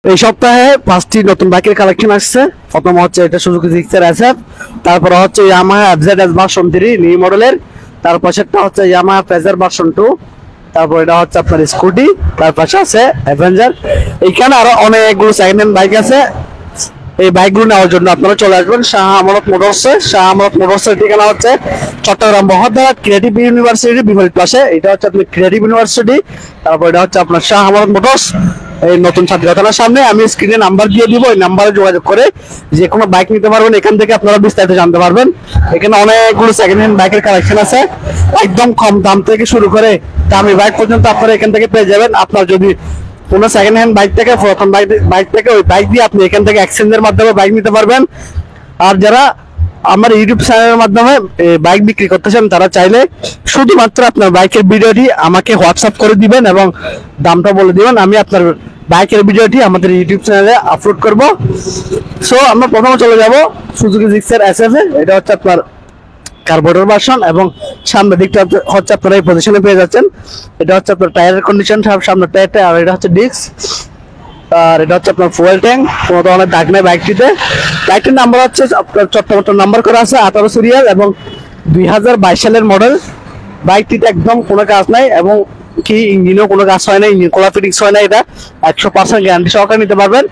এই সপ্তাহে 5টি নতুন বাইকের কালেকশন আসছে। প্রথম হচ্ছে এটা সুজুকি জিক্সার এসএফ, তারপর হচ্ছে ইয়ামাহা এফজেডএস ভার্সন 3 নিউ মডেলের, তার পাশেরটা হচ্ছে ইয়ামাহা ফেজার ভার্সন 2, তারপর এটা হচ্ছে আপনার স্কুটি, তার পাশে আছে অ্যাভেঞ্জার। এইখানে আরো অনেকগুলো সেকেন্ড হ্যান্ড বাইক আছে। এই বাইকগুলো নেওয়ার জন্য আপনারা চলে আসবেন শাহ আমানত মোটরসে। শাহ আমানত মোটরসের ঠিকানা হচ্ছে চট্টগ্রাম বহদ্দার ক্রিয়েটিভ ইউনিভার্সিটির বিপরীত পাশে। এটা হচ্ছে আপনার ক্রিয়েটিভ ইউনিভার্সিটি, তারপর এটা হচ্ছে আপনার শাহ আমানত মোটরস, এই নতুন ছাত্রীখানার সামনে। আমি স্ক্রিনে নাম্বার দিয়ে দিব, ওই নাম্বারে যোগাযোগ করে যে কোনো বাইক নিতে পারবেন। এখান থেকে আপনারা বিস্তারিত জানতে পারবেন। এখানে অনেকগুলো সেকেন্ড হ্যান্ড বাইকের কালেকশন আছে, একদম কম দাম থেকে শুরু করে দামি বাইক পর্যন্ত আপনারা এখান থেকে পেয়ে যাবেন। আপনার যদি কোনো সেকেন্ড হ্যান্ড বাইক থেকে পুরাতন বাইক থেকে ওই বাইক দিয়ে আপনি এখান থেকে এক্সচেঞ্জের মাধ্যমে বাইক নিতে পারবেন। আর যারা আমার ইউটিউব চ্যানেলের মাধ্যমে বাইক বিক্রি করতেছেন তারা চাইলে শুধুমাত্র আপনার বাইকের ভিডিওটি আমাকে হোয়াটসঅ্যাপ করে দিবেন এবং দামটা বলে দিবেন। আমি আপনার বাইকের ভিডিওটি আমাদের ইউটিউব চ্যানেলে আপলোড করব। সো আমরা প্রথমে চলে যাব সুজুকি জিক্সার এসএফ এ। এটা হচ্ছে আপনার কার্বোরেটর ভার্সন এবং সামনের দিকটা হচ্ছে আপনারা এই পজিশনে পেয়ে যাচ্ছেন। এটা হচ্ছে আপনার টায়ারের কন্ডিশন, সামনের টায়ারটা, আর এটা হচ্ছে ডিস্ক, আর এটা হচ্ছে আপনার ফুয়েল ট্যাঙ্ক। কোনো ধরনের দাগ নেই বাইকটিতে। বাইকটির নাম্বার হচ্ছে আপনার চট্টগ্রাম নাম্বার করা আছে 18 সিরিয়াল এবং 2022 সালের মডেল। বাইকটিতে একদম কোনো কাজ নাই এবং কি ইঞ্জিনেও কোনো কাজ হয় না, ইঞ্জিন কোলা ফিটিংস হয় না। এটা 100% গ্যারান্টি সহকারে নিতে পারবেন।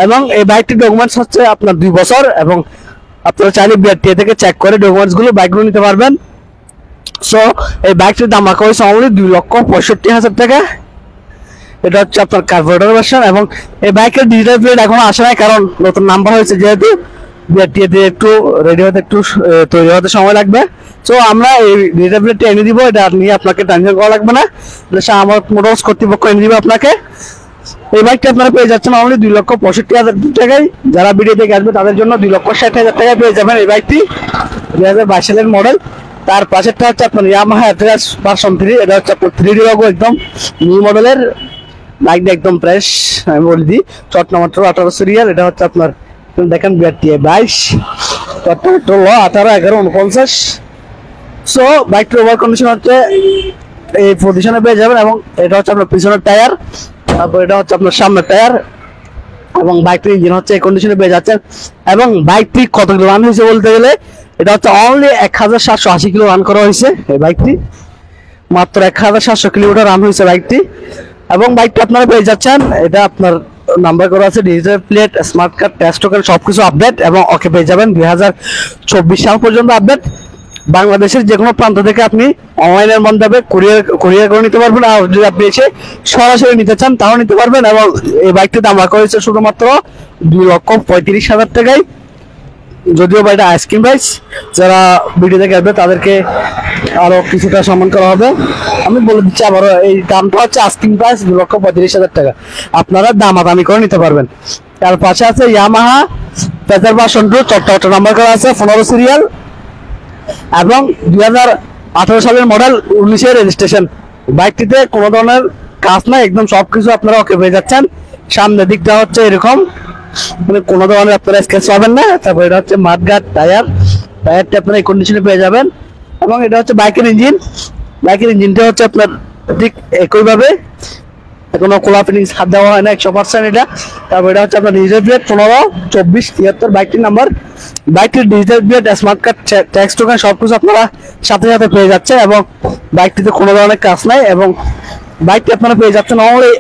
এবং এই বাইকটির ডকুমেন্টস হচ্ছে আপনার 2 বছর এবং আপনারা চাইলে বিআরটিএ থেকে চেক করে ডকুমেন্টস গুলো বাইকগুলো নিতে পারবেন। সো এই বাইকটির দাম রাখা হয়েছে অনলি 2,65,000 টাকা। এটা হচ্ছে আপনার কার্বোরেটর ভার্সন এবং এই বাইকের ডিজিটাল প্লেট এখনো আসে নাই, কারণ নতুন নাম্বার হয়েছে যেহেতু বিআরটিএ দিয়ে একটু রেডি হতে একটু তৈরি হতে সময় লাগবে। সো আমরা এই ডিজিটাল প্লেটটা এনে দিব, এটা নিয়ে আপনাকে টেনশন করা লাগবে না। আমার মোটরস কর্তৃপক্ষ এনে দিব আপনাকে। এই বাইকটা আপনারা পেয়ে যাচ্ছেন অনলি 2,65,000 টাকায়। যারা ভিডিও দেখে আসবে তাদের জন্য 2,60,000 টাকায় পেয়ে যাবেন এই বাইকটি। 2022 সালের মডেল। তার পাশেরটা হচ্ছে আপনার ইয়ামাহা এফজেড ভার্সন 3। এটা হচ্ছে আপনার 3D লোগো, একদম নিউ মডেলের বাইকটা, একদম ফ্রেশ। আমি বলে দিই চট্টগ্রাম 18 সিরিয়াল। এটা হচ্ছে আপনার দেখেন বিআরটিএ 22, চট্টগ্রাম 18, 11, 49। সো বাইকটির ওভার কন্ডিশন হচ্ছে এই পজিশনে পেয়ে যাবেন এবং এটা হচ্ছে আপনার পিছনের টায়ার, তারপর এটা হচ্ছে আপনার সামনের টায়ার এবং বাইকটির ইঞ্জিন হচ্ছে এই কন্ডিশনে পেয়ে যাচ্ছেন। এবং বাইকটি কত কিলো রান হয়েছে বলতে গেলে এটা হচ্ছে অনলি 1780 কিলো রান করা হয়েছে। এই বাইকটি মাত্র 1700 কিলোমিটার রান হয়েছে বাইকটি। এবং বাইকটা আপনারা পেয়ে যাচ্ছেন, এটা আপনার নাম্বার করা আছে digital plate, smart card, test token সবকিছু আপডেট এবং ওকে পেয়ে যাবেন 2024 সাল পর্যন্ত আপডেট। বাংলাদেশের যে কোনো প্রান্ত থেকে আপনি অনলাইনের মাধ্যমে কুরিয়ার করে নিতে পারবেন। আর যদি আপনি এসে সরাসরি নিতে চান তাও নিতে পারবেন। এবং এই বাইকটির দাম রাখা হয়েছে শুধুমাত্র 2,35,000 টাকায়। যদিও বা এটা আইসক্রিম প্রাইস, যারা ভিডিও দেখে আসবে তাদেরকে আরো কিছুটা সম্মান করা হবে। আমি বলে দিচ্ছি আবারও, এই দামটা হচ্ছে আইসক্রিম প্রাইস 2,35,000 টাকা। আপনারা দামাদামি করে নিতে পারবেন। তার পাশে আছে Yamaha Fazer version 2, Chattogram number করা আছে 15 সিরিয়াল এবং 2018 সালের মডেল, 19 রেজিস্ট্রেশন। বাইকটিতে কোনো ধরনের কাজ নাই, একদম সবকিছু আপনারা ওকে পেয়ে যাচ্ছেন। সামনের দিকটা হচ্ছে এরকম, মানে কোনো ধরনের আপনারা স্কেচ পাবেন না। তারপর এটা হচ্ছে মাঠগার্ড টায়ারটা আপনারা এই কন্ডিশনে পেয়ে যাবেন। এবং এটা হচ্ছে বাইকের ইঞ্জিন। বাইকের ইঞ্জিনটা হচ্ছে আপনার ঠিক একইভাবে, কোনো কোলা ফিটিংস হাত দেওয়া হয় না, 100% এটা। তারপর এটা হচ্ছে আপনার ডিজিটাল প্লেট 15-24-73 বাইকটির নাম্বার। বাইকটির digital plate, smart card, tax token সবকিছু আপনারা সাথে সাথে পেয়ে যাচ্ছে এবং বাইকটিতে কোনো ধরনের কাজ নাই। এবং বাইকটি আপনারা পেয়ে যাচ্ছেন অনলি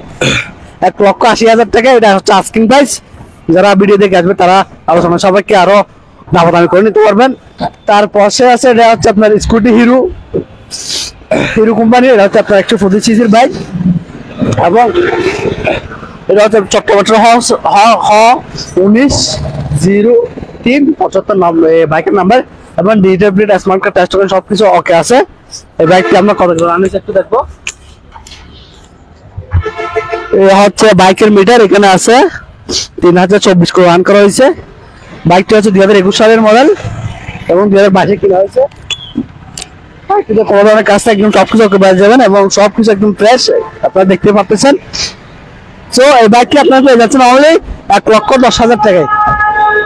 1,80,000 টাকা। এটা হচ্ছে আস্কিং প্রাইস। যারা ভিডিও দেখে আসবে তারা আলোচনা সবাইকে আরো দামাদামি করে নিতে পারবেন। তার পাশে আছে এটা হচ্ছে আপনার স্কুটি হিরো কোম্পানি। এটা হচ্ছে আপনার 125 সিসির বাইক এবং এটা হচ্ছে চট্টগ্রাম 19-03-75 বাইকের নাম্বার এবং digital plate, smart card, test token সবকিছু ওকে আছে। এই বাইকটি আমরা কত কিলো রান হয়েছে একটু দেখবো। হচ্ছে বাইকের মিটার এখানে আছে 3024 কিলো রান করা হয়েছে। বাইকটি হচ্ছে 2021 সালের মডেল এবং 2022 কিনা হয়েছে। বাইকটিতে কোনো ধরনের কাজটা একদম সবকিছু ওকে পেয়ে যাবেন এবং সবকিছু একদম ফ্রেশ আপনারা দেখতে পাচ্ছেন। সো এই বাইকটি আপনারা পেয়ে যাচ্ছেন অনলি 1,10,000 টাকায়।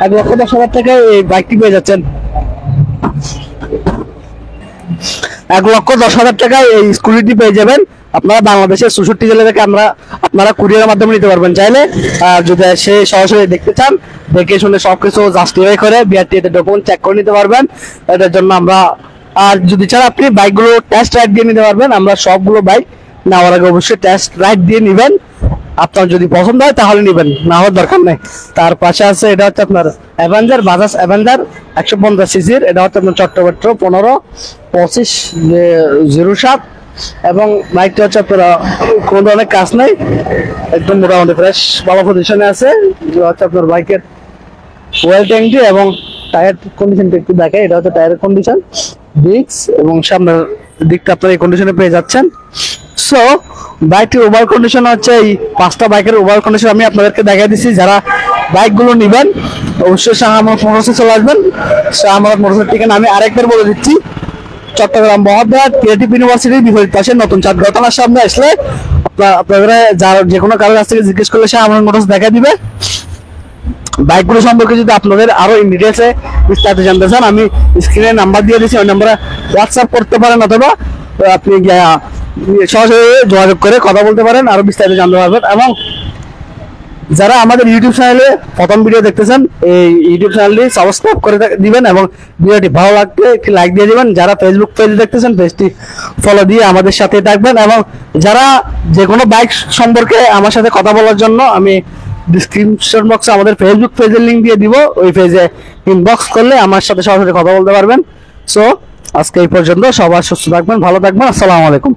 1,10,000 টাকায় এই বাইকটি পেয়ে যাচ্ছেন। 1,10,000 টাকায় এই স্কুটিটি পেয়ে যাবেন আপনারা বাংলাদেশের 64 জেলা থেকে আপনারা কুরিয়ারের মাধ্যমে নিতে পারবেন চাইলে। আর যদি সে সরাসরি দেখতে চান, দেখে শুনে সবকিছু জাস্টিফাই করে বিআরটি এর ডকুমেন্ট চেক করে নিতে পারবেন। এটার জন্য আমরা, আর যদি চান আপনি বাইকগুলো টেস্ট রাইড দিয়ে নিতে পারবেন। আমরা সবগুলো বাইক নেওয়ার আগে অবশ্যই টেস্ট রাইড দিয়ে নেবেন। আপনার যদি পছন্দ হয় তাহলে নেবেন, না হওয়ার দরকার নেই। তার পাশে আছে এটা হচ্ছে আপনার অ্যাভেঞ্জার, বাজাজ অ্যাভেঞ্জার 150 সিসির। এটা হচ্ছে আপনার চট্টপত্র 15-25-07 এবং বাইকটা হচ্ছে আপনার কোনো ধরনের কাজ নেই, একদম মোটামুটি ফ্রেশ ভালো পজিশনে আছে। এটা হচ্ছে আপনার বাইকের ওয়েল ট্যাঙ্কটি এবং টায়ার কন্ডিশনটা একটু দেখে। এটা হচ্ছে টায়ারের কন্ডিশন, ডিস্ক এবং সামনের দিকটা আপনার এই কন্ডিশনে পেয়ে যাচ্ছেন। সো বাইকটির ওভার কন্ডিশন হচ্ছে এই 5টা বাইকের ওভার কন্ডিশন আমি আপনাদেরকে দেখাই দিচ্ছি। যারা বাইকগুলো নেবেন অবশ্যই শাহ আমানত মোটরসে চলে আসবেন। শাহ আমানত মোটরসের ঠিকানা আমি আরেকবার বলে দিচ্ছি, চট্টগ্রাম মহাবিদ্যালয় ক্রিয়েটিভ ইউনিভার্সিটির বিপরীত পাশে নতুন চাঁদ ঘটনার সামনে আসলে আপনারা যার যে কোনো কারোর কাছ থেকে জিজ্ঞেস করলে শাহ আমানত মোটরস দেখা দিবে। বাইকগুলো সম্পর্কে যদি আপনাদের আরো ইন ডিটেলসে বিস্তারিত জানতে চান, আমি স্ক্রিনে নাম্বার দিয়ে দিচ্ছি, ওই নাম্বারে হোয়াটসঅ্যাপ করতে পারেন অথবা আপনি সরাসরি যোগাযোগ করে কথা বলতে পারেন, আরো বিস্তারিত জানতে পারবেন। এবং যারা আমাদের ইউটিউব চ্যানেলে প্রথম ভিডিও দেখতেছেন, এই ইউটিউব চ্যানেলটি সাবস্ক্রাইব করে দিবেন এবং ভিডিওটি ভালো লাগলে একটি লাইক দিয়ে দিবেন। যারা ফেসবুক পেজে দেখতেছেন, পেজটি ফলো দিয়ে আমাদের সাথে থাকবেন। এবং যারা যে কোনো বাইক সম্পর্কে আমার সাথে কথা বলার জন্য আমি ডিসক্রিপশন বক্সে আমাদের ফেসবুক পেজের লিঙ্ক দিয়ে দিব, ওই পেজে ইনবক্স করলে আমার সাথে সরাসরি কথা বলতে পারবেন। সো আজকে এই পর্যন্ত, সবাই সুস্থ থাকবেন, ভালো থাকবেন, আসসালামু আলাইকুম।